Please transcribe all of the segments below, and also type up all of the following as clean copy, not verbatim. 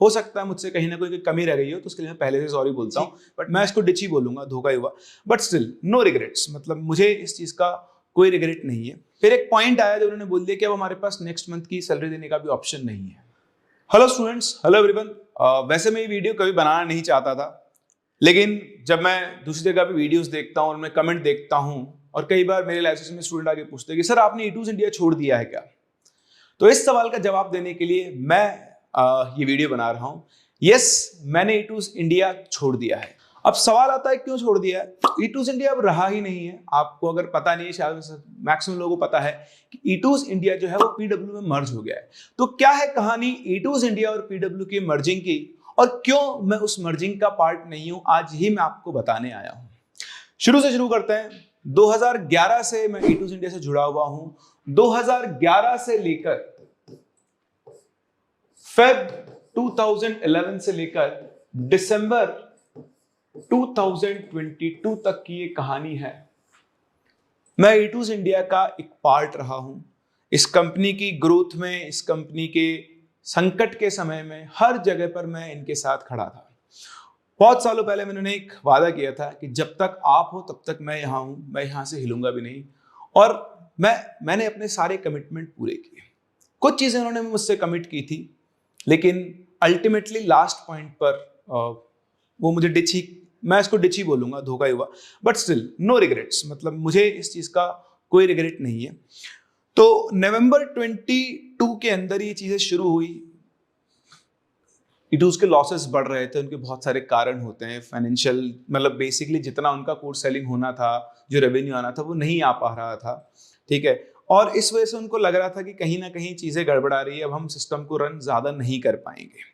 हो सकता है मुझसे कहीं ना कोई कमी रह गई हो, तो उसके लिए मैं पहले से सॉरी बोलता हूँ, बट मैं इसको डिच ही बोलूंगा, धोखा ही हुआ। बट स्टिल नो रिग्रेट्स, मतलब मुझे इस चीज का कोई रिग्रेट नहीं है। फिर एक पॉइंट आया जब उन्होंने बोल दिया कि अब हमारे पास नेक्स्ट मंथ की सैलरी देने का भी ऑप्शन नहीं है। Hello students, hello everyone. वैसे मैं ये वीडियो कभी बनाना नहीं चाहता था, लेकिन जब मैं दूसरी जगह पे वीडियोस देखता हूँ और मैं कमेंट देखता हूँ, और कई बार मेरे लाइसेंस में स्टूडेंट आके पूछते हैं कि सर आपने E2 इंडिया छोड़ दिया है क्या, तो इस सवाल का जवाब देने के लिए मैं ये वीडियो बना रहा हूँ। यस, मैंने E2 इंडिया छोड़ दिया है। अब सवाल आता है क्यों छोड़ दिया है। E2 इंडिया अब रहा ही नहीं है। आपको अगर पता नहीं है, शायद मैक्सिमम लोगों को पता है कि E2 इंडिया जो है वो PW में मर्ज हो गया है। तो क्या है कहानी E2 इंडिया और PW की मर्जिंग की, और क्यों मैं उस मर्जिंग का पार्ट नहीं हूं, आज ही मैं आपको बताने आया हूं। शुरू से शुरू करते हैं। 2011 से मैं E2 इंडिया से जुड़ा हुआ हूं। 2011 से लेकर फेब 2011 से लेकर दिसंबर 2022 तक की ये कहानी है। मैं E2 इंडिया का एक पार्ट रहा हूं। इस कंपनी की ग्रोथ में, इस कंपनी के संकट के समय में हर जगह पर मैं इनके साथ खड़ा था। बहुत सालों पहले मैंने एक वादा किया था कि जब तक आप हो तब तक मैं यहां हूं, मैं यहां से हिलूंगा भी नहीं। और मैंने अपने सारे कमिटमेंट पूरे किए। कुछ चीजें उन्होंने मुझसे कमिट की थी, लेकिन अल्टीमेटली लास्ट पॉइंट पर वो मुझे मैं इसको डिच ही बोलूंगा, धोखा ही हुआ। बट स्टिल नो रिग्रेट्स, मतलब मुझे इस चीज का कोई रिग्रेट नहीं है। तो नवंबर 22 के अंदर ये चीजें शुरू हुई। E2 के लॉसेस बढ़ रहे थे, उनके बहुत सारे कारण होते हैं फाइनेंशियल, मतलब बेसिकली जितना उनका कोर्स सेलिंग होना था, जो रेवेन्यू आना था, वो नहीं आ पा रहा था। ठीक है, और इस वजह से उनको लग रहा था कि कहीं ना कहीं चीजें गड़बड़ा रही है, अब हम सिस्टम को रन ज्यादा नहीं कर पाएंगे।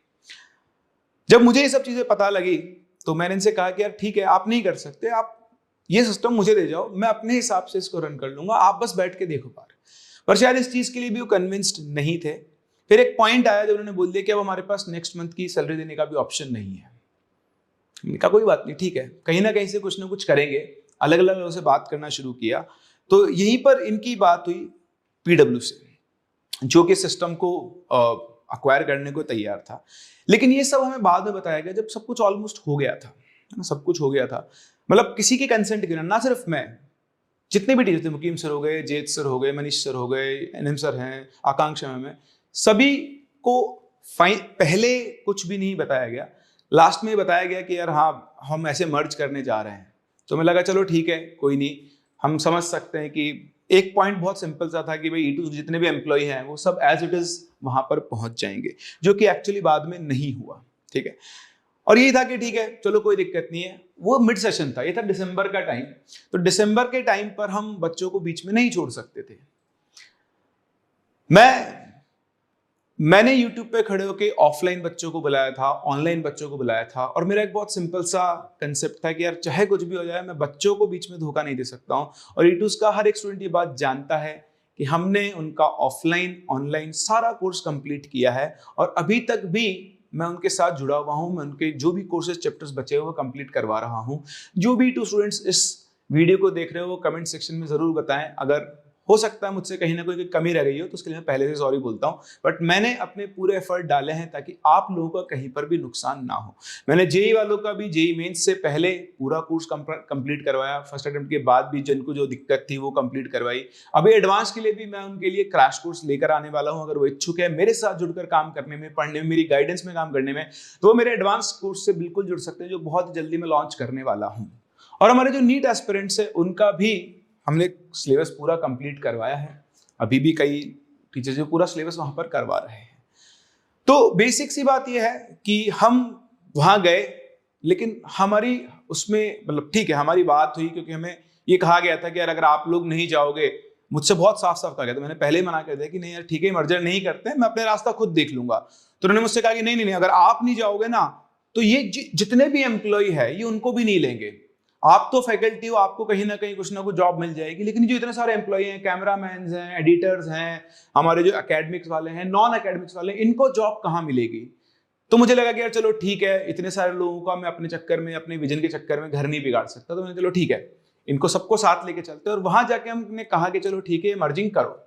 जब मुझे ये सब चीजें पता लगी तो मैंने इनसे कहा कि यार ठीक है, आप नहीं कर सकते, आप ये सिस्टम मुझे दे जाओ, मैं अपने हिसाब से इसको रन कर लूंगा, आप बस बैठ के देखो पार। पर शायद इस चीज के लिए भी वो कन्विंस्ड नहीं थे। फिर एक पॉइंट आया जब उन्होंने बोल दिया कि अब हमारे पास नेक्स्ट मंथ की सैलरी देने का भी ऑप्शन नहीं है। मैंने कहा कोई बात नहीं, ठीक है, कहीं ना कहीं से कुछ ना कुछ करेंगे। अलग अलग लोगों से बात करना शुरू किया, तो यहीं पर इनकी बात हुई PW से, जो कि सिस्टम को अक्वायर करने को तैयार था। लेकिन ये सब हमें बाद में बताया गया जब सब कुछ ऑलमोस्ट हो गया था, सब कुछ हो गया था। मतलब किसी के कंसेंट के बिना, ना सिर्फ मैं, जितने भी टीचर थे, मुकीम सर हो गए, जेत सर हो गए, मनीष सर हो गए, NM सर हैं, आकांक्षा मैम है, सभी को पहले कुछ भी नहीं बताया गया। लास्ट में बताया गया कि यार हाँ, हम ऐसे मर्ज करने जा रहे हैं। तो मैं लगा चलो ठीक है, कोई नहीं, हम समझ सकते हैं कि एक पॉइंट बहुत सिंपल सा था कि भाई E2 जितने भी एम्प्लॉय हैं वो सब एज इट इज वहां पर पहुंच जाएंगे, जो कि एक्चुअली बाद में नहीं हुआ। ठीक है, और यही था कि ठीक है चलो कोई दिक्कत नहीं है। वो मिड सेशन था, ये था दिसंबर का टाइम। तो दिसंबर के टाइम पर हम बच्चों को बीच में नहीं छोड़ सकते थे। मैंने YouTube पे खड़े होकर ऑफलाइन बच्चों को बुलाया था, ऑनलाइन बच्चों को बुलाया था, और मेरा एक बहुत सिंपल सा कंसेप्ट था कि यार चाहे कुछ भी हो जाए, मैं बच्चों को बीच में धोखा नहीं दे सकता हूं। और E2 का हर एक स्टूडेंट ये बात जानता है कि हमने उनका ऑफलाइन ऑनलाइन सारा कोर्स कंप्लीट किया है, और अभी तक भी मैं उनके साथ जुड़ा हुआ हूं। मैं उनके जो भी कोर्सेज चैप्टर्स बचे हुए वो कंप्लीट करवा रहा हूं। जो भी E2 स्टूडेंट्स इस वीडियो को देख रहे हो वो कमेंट सेक्शन में जरूर बताएं। अगर हो सकता है मुझसे कहीं ना कोई कमी रह गई हो, तो उसके लिए मैं पहले से सॉरी बोलता हूं। बट मैंने अपने पूरे एफर्ट डाले हैं ताकि आप लोगों का कहीं पर भी नुकसान ना हो। मैंने जेई वालों का भी जेई मेंस से पहले पूरा कोर्स कंप्लीट करवाया, फर्स्ट अटेम्प्ट के बाद भी जिनको जो दिक्कत थी वो कंप्लीट करवाई। अभी एडवांस के लिए भी मैं उनके लिए क्रैश कोर्स लेकर आने वाला हूं। अगर वो इच्छुक है मेरे साथ जुड़कर काम करने में, पढ़ने में, मेरी गाइडेंस में काम करने में, तो वो मेरे एडवांस कोर्स से बिल्कुल जुड़ सकते हैं, जो बहुत जल्दी मैं लॉन्च करने वाला हूँ। और हमारे जो नीट एस्पिरेंट्स है उनका भी हमने सिलेबस पूरा कंप्लीट करवाया है। अभी भी कई टीचर्स जो पूरा सिलेबस वहां पर करवा रहे हैं। तो बेसिक सी बात यह है कि हम वहां गए, लेकिन हमारी उसमें, मतलब ठीक है हमारी बात हुई, क्योंकि हमें ये कहा गया था कि यार अगर आप लोग नहीं जाओगे, मुझसे बहुत साफ साफ कहा गया था, मैंने पहले ही मना कर दिया कि नहीं यार ठीक है, मर्जर नहीं करते, मैं अपने रास्ता खुद देख लूंगा। तो उन्होंने मुझसे कहा कि नहीं नहीं नहीं, अगर आप नहीं जाओगे ना तो ये जितने भी एम्प्लॉय है ये उनको भी नहीं लेंगे। आप तो फैकल्टी हो, आपको कहीं ना कुछ जॉब मिल जाएगी, लेकिन जो इतने सारे एम्प्लॉय हैं, कैमरामैन हैं, एडिटर्स हैं, हमारे जो एकेडमिक्स वाले हैं, नॉन एकेडमिक्स वाले, इनको जॉब कहाँ मिलेगी। तो मुझे लगा कि यार चलो ठीक है, इतने सारे लोगों का मैं अपने चक्कर में, अपने विजन के चक्कर में घर नहीं बिगाड़ सकता। तो मैंने चलो ठीक है, इनको सबको साथ लेके चलते। और वहां जाके हमने कहा कि चलो ठीक है, मर्जिंग करो।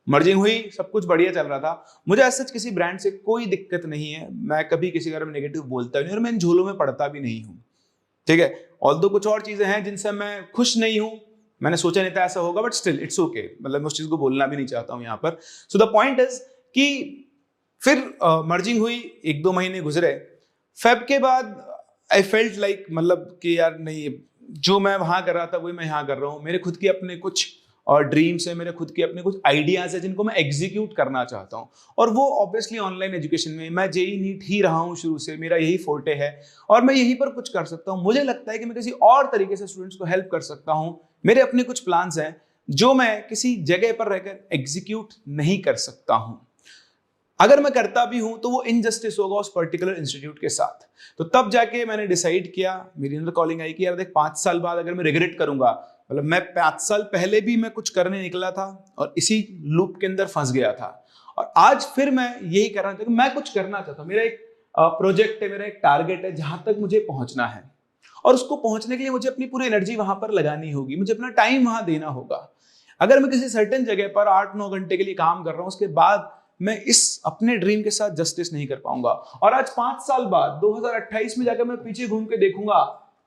मर्जिंग हुई, सब कुछ बढ़िया चल रहा था। मुझे ऐसा किसी ब्रांड से कोई दिक्कत नहीं है, मैं कभी किसी के बारे में नेगेटिव बोलता नहीं और मैं इन झोलों में पड़ता भी नहीं हूँ, ठीक है। ऑल्दो कुछ और चीजें हैं जिनसे मैं खुश नहीं हूँ, मैंने सोचा नहीं था ऐसा होगा, बट स्टिल इट्स ओके, मतलब मैं उस चीज को बोलना भी नहीं चाहता हूँ यहाँ पर। सो द पॉइंट इज कि फिर मर्जिंग हुई, 1-2 महीने गुजरे, फेब के बाद आई फेल्ट लाइक, मतलब कि यार नहीं, जो मैं वहां कर रहा था वही मैं यहाँ कर रहा हूँ। मेरे खुद के अपने कुछ और ड्रीम्स है, मेरे खुद के अपने कुछ आइडियाज है जिनको मैं एग्जीक्यूट करना चाहता हूँ, और वो ऑब्वियसली ऑनलाइन एजुकेशन में। मैं जेई नीट ही रहा हूँ शुरू से, मेरा यही फोर्टे है और मैं यहीं पर कुछ कर सकता हूँ। मुझे लगता है कि मैं किसी और तरीके से स्टूडेंट्स को हेल्प कर सकता हूँ। मेरे अपने कुछ प्लान्स हैं जो मैं किसी जगह पर रहकर एग्जीक्यूट नहीं कर सकता हूं। अगर मैं करता भी हूं तो वो इनजस्टिस होगा उस पर्टिकुलर इंस्टीट्यूट के साथ। तो तब जाके मैंने डिसाइड किया, मेरी अंदर कॉलिंग आई कि यार देख, 5 साल बाद अगर मैं रिग्रेट करूंगा, मतलब मैं 5 साल पहले भी मैं कुछ करने निकला था और इसी लूप के अंदर फंस गया था, और आज फिर मैं यही करना चाहता हूं, मैं कुछ करना चाहता हूं। मेरा एक प्रोजेक्ट है, मेरा एक टारगेट है जहां तक मुझे पहुंचना है, और उसको पहुंचने के लिए मुझे अपनी पूरी एनर्जी वहां पर लगानी होगी, मुझे अपना टाइम वहां देना होगा। अगर मैं किसी सर्टेन जगह पर 8-9 घंटे के लिए काम कर रहा हूं, उसके बाद मैं इस अपने ड्रीम के साथ जस्टिस नहीं कर पाऊंगा। और आज 5 साल बाद 2028 में जाकर मैं पीछे घूम के देखूंगा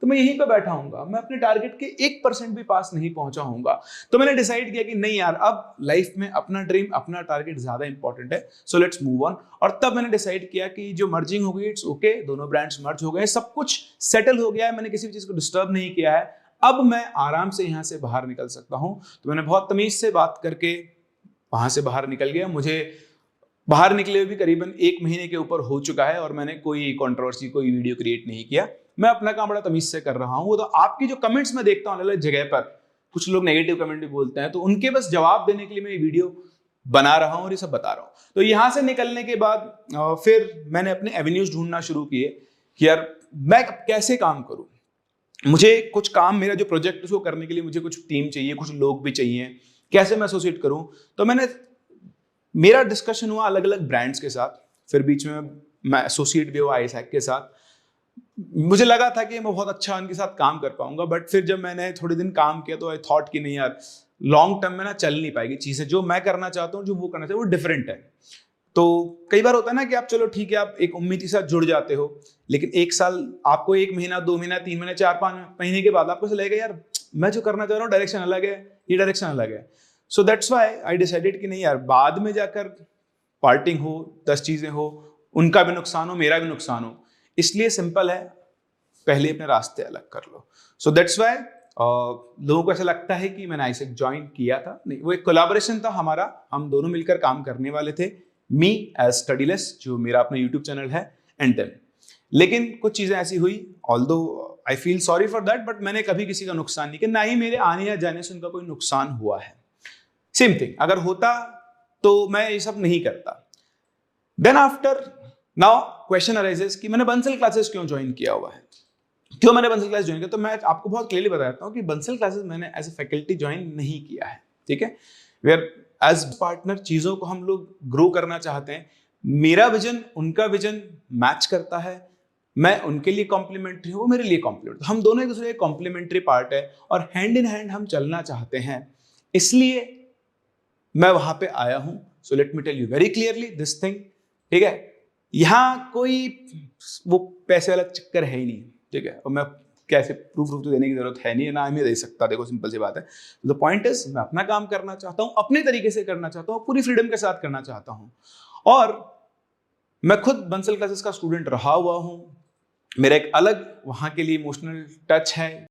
तो मैं यहीं पे बैठा हूंगा, मैं अपने टारगेट के 1% भी पास नहीं पहुंचा हूंगा। तो मैंने डिसाइड किया कि नहीं यार, अब लाइफ में अपना ड्रीम, अपना टारगेट ज्यादा इंपॉर्टेंट है, सो लेट्स मूव ऑन। और तब मैंने डिसाइड किया कि जो मर्जिंग हो गई, इट्स ओके, दोनों ब्रांड्स मर्ज हो गए, सब कुछ सेटल हो गया है, मैंने किसी भी चीज को डिस्टर्ब नहीं किया है, अब मैं आराम से यहां से बाहर निकल सकता हूं। तो मैंने बहुत तमीज से बात करके वहां से बाहर निकल गया। मुझे बाहर निकले हुए भी करीबन 1 महीने के ऊपर हो चुका है और मैंने कोई कंट्रोवर्सी, कोई वीडियो क्रिएट नहीं किया। मैं अपना काम बड़ा तमीज से कर रहा हूं। वो तो आपकी जो कमेंट्स में देखता हूं अलग अलग जगह पर, कुछ लोग नेगेटिव कमेंट भी बोलते हैं, तो उनके बस जवाब देने के लिए मैं ये वीडियो बना रहा हूं और ये सब बता रहा हूं। तो यहां से निकलने के बाद फिर मैंने अपने एवेन्यूज ढूंढना शुरू किए कि यार मैं कैसे काम करूं। मुझे कुछ काम, मेरा जो प्रोजेक्ट उसको करने के लिए मुझे कुछ टीम चाहिए, कुछ लोग भी चाहिए, कैसे मैं एसोसिएट करूं। तो मेरा डिस्कशन हुआ अलग अलग ब्रांड्स के साथ, फिर बीच में मैं एसोसिएट भी हुआ आईसैक के साथ। मुझे लगा था कि मैं बहुत अच्छा उनके साथ काम कर पाऊंगा, बट फिर जब मैंने थोड़े दिन काम किया तो आई थॉट कि नहीं यार, लॉन्ग टर्म में ना चल नहीं पाएगी चीजें। जो मैं करना चाहता हूँ, जो वो करना चाहिए, वो डिफरेंट है। तो कई बार होता है ना कि आप चलो ठीक है, आप एक उम्मीद के साथ जुड़ जाते हो, लेकिन 1 साल आपको 1 महीना, 2 महीना, 3 महीने, 4-5 महीने के बाद आपको ऐसा लगेगा यार मैं जो करना चाह रहा हूँ डायरेक्शन अलग है, ये डायरेक्शन अलग है। So that's why I decided कि नहीं यार, बाद में जाकर पार्टिंग हो, 10 चीजें हो, उनका भी नुकसान हो, मेरा भी नुकसान हो, इसलिए सिंपल है, पहले अपने रास्ते अलग कर लो। सो दैट्स व्हाई लोगों को ऐसा लगता है कि मैंने आईसैक ज्वाइन किया था, नहीं, वो एक कोलैबोरेशन था हमारा, हम दोनों मिलकर काम करने वाले थे। मी एज स्टडीलेस, जो मेरा अपना यूट्यूब चैनल है, एंड देन लेकिन कुछ चीजें ऐसी हुई, although I feel sorry for that, but मैंने कभी किसी का नुकसान नहीं किया, ना ही मेरे आने या जाने से उनका कोई नुकसान हुआ है। सेम थिंग अगर होता तो मैं ये सब नहीं करता। Then after now question arises कि मैंने बंसल क्लासेस क्यों ज्वाइन किया हुआ है, क्यों मैंने बंसल क्लास ज्वाइन किया। तो मैं आपको बहुत क्लियरली बताता हूँ कि बंसल क्लासेस मैंने एज ए फैकल्टी ज्वाइन नहीं किया है, ठीक है। वेयर एज पार्टनर चीजों को हम लोग ग्रो करना चाहते हैं, मेरा विजन उनका विजन मैच करता है, मैं उनके लिए कॉम्प्लीमेंट्री हूँ, वो मेरे लिए कॉम्प्लीमेंट्री, हम दोनों एक दूसरे के कॉम्प्लीमेंट्री पार्ट है और हैंड इन हैंड हम चलना चाहते हैं, इसलिए मैं वहां पे आया हूं। So let me tell you very clearly this thing, ठीक है। यहां कोई वो पैसे वाला चक्कर है ही नहीं, ठीक है, और मैं कैसे प्रूफ तो देने की जरूरत है नहीं, ना मैं दे सकता, देखो सिंपल सी बात है। द पॉइंट इज मैं अपना काम करना चाहता हूं, अपने तरीके से करना चाहता हूं, पूरी फ्रीडम के साथ करना चाहता हूं, और मैं खुद बंसल क्लासेस का स्टूडेंट रहा हुआ हूं। मेरा एक अलग वहां के लिए इमोशनल टच है।